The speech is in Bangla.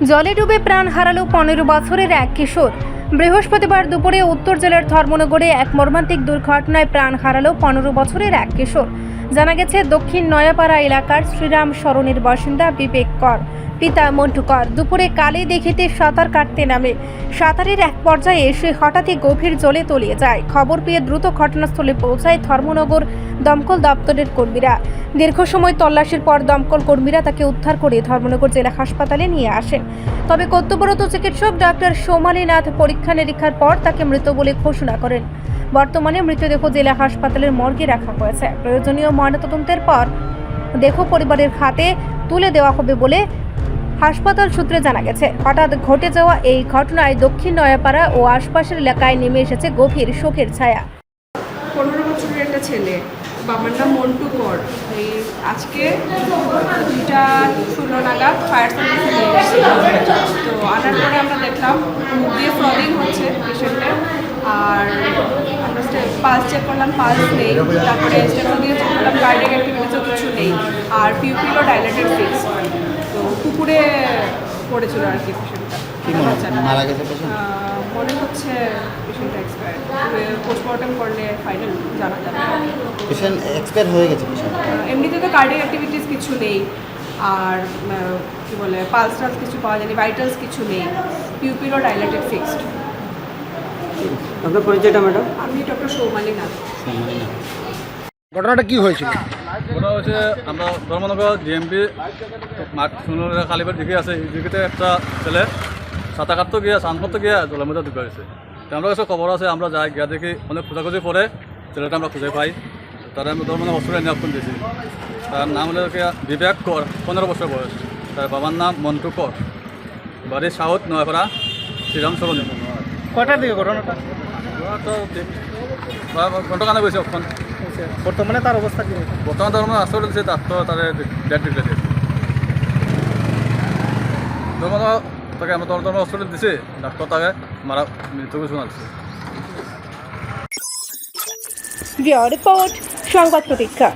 জলে ডুবে প্রাণ হারালো 15 বছরের এক কিশোর। বৃহস্পতিবার দুপুরে উত্তর জেলার ধর্মনগরে এক মর্মান্তিক দুর্ঘটনায় প্রাণ হারালো 15 বছরের এক কিশোর। জানা গেছে, দক্ষিণ নয়াপাড়া এলাকার শ্রীরাম সরণের বাসিন্দা বিবেক কর, পিতা মন্টু কর দুপুরে কালী দিঘিতে সাঁতার কাটতে নামে। সাঁতারের এক পর্যায়ে এসে হঠাৎই গভীর জলে তলিয়ে যায়। খবর পেয়ে দ্রুত ঘটনাস্থলে পৌঁছায় ধর্মনগর দমকল দপ্তরের কর্মীরা। দীর্ঘ সময় তল্লাশির পর দমকল কর্মীরা তাকে উদ্ধার করে ধর্মনগর জেলা হাসপাতালে নিয়ে আসেন। তবে কর্তব্যরত চিকিৎসক ডাক্তার সোমালীনাথ পরীক্ষা নিরীক্ষার পর তাকে মৃত বলে ঘোষণা করেন। বর্তমানে মৃতদেহ জেলা হাসপাতালের মর্গে রাখা হয়েছে। প্রয়োজনীয় ময়নাতদন্তের পর দেহ পরিবারের হাতে তুলে দেওয়া হবে বলে হাসপাতাল সূত্রে জানা গেছে। হঠাৎ ঘটে যাওয়া এই ঘটনায় দক্ষিণ নয়াপাড়া ও আশপাশের এলাকায় নেমে এসেছে গভীর শোকের ছায়া। 15 বছরের একটা ছেলে, বাবার নাম মন্টু কর। এই আজকে 2:16 নাগাদ ফায়ার সার্ভিসে নিয়ে এসেছিল। তো আনার পরে আমরা দেখলাম মুখ দিয়ে ফ্রদিং হচ্ছে পেশেন্টের, আর আমরা পালস চেক করলাম, পালস নেই। তারপরে স্টেপল দিয়ে চেক করলাম, কার্ডিয়াক অ্যাক্টিভিটিসও কিছু নেই, আর পিউপিলও ডাইলেটেড ফিক্স। তো পুকুরে পড়েছিল আর কি পেশেন্টটা। মারা গেছে পেশেন্ট? মনে হচ্ছে পেশেন্টটা এক্সপায়ার। পোস্টমর্টম করলে ফাইনাল জানা যাবে। পেশেন্ট এক্সপায়ার হয়ে গেছে পেশেন্ট? এমনিতে তো কার্ডিয়াক অ্যাক্টিভিটিস কিছু নেই, আর কী বলে পালস টালস কিছু পাওয়া যায়নি, ভাইটালস কিছু নেই, পিউপিলও ডাইলেটেড ফিক্সড। আপনার পরিচয়টা ম্যাডাম? আমি ডক্টর সৌমালীনাথ। ঘটনাটা কি হয়েছিল? ওটা হচ্ছে আমরা ধর্মনগর ডিএমপি মাঠ সুন্দর কালীবার দিকে আছে, এই দিকে একটা ছেলে সাঁতার কাটতে গিয়ে স্নান করতে গিয়ে জলের মধ্যে ঢুকে গেছে। তো আমরা কাছে খবর আছে, আমরা যাই গিয়ে দেখি অনেক খোঁজাখুঁজি পরে ছেলেটা আমরা খুঁজে পাই। তারা আমরা ধর্মনগর হসপিটালে নিয়োগ দিয়েছি। তার নাম হলো বিবেক কর, 15 বছর বয়স। তার বাবার নাম মন্টু কর, বাড়ি সাউথ নয়াপাড়া শ্রীরাম সরণি। কটার দিকে ঘটনাটা? ঘন্টাখানে গেছে ওখান। বর্তমানে তার অবস্থা কি? বর্তমানে ধর্ম হাসপাতাল দিয়েছে, ডাক্তার তাদের ডেট ডিক্লেয়ার দিয়েছে। তাকে আমরা ধর্ম হসপিটাল দিছি, ডাক্তার তাকে মারা মৃত্যু ঘোষণা দিচ্ছে। রিপোর্ট সংবাদ প্রতীক্ষা।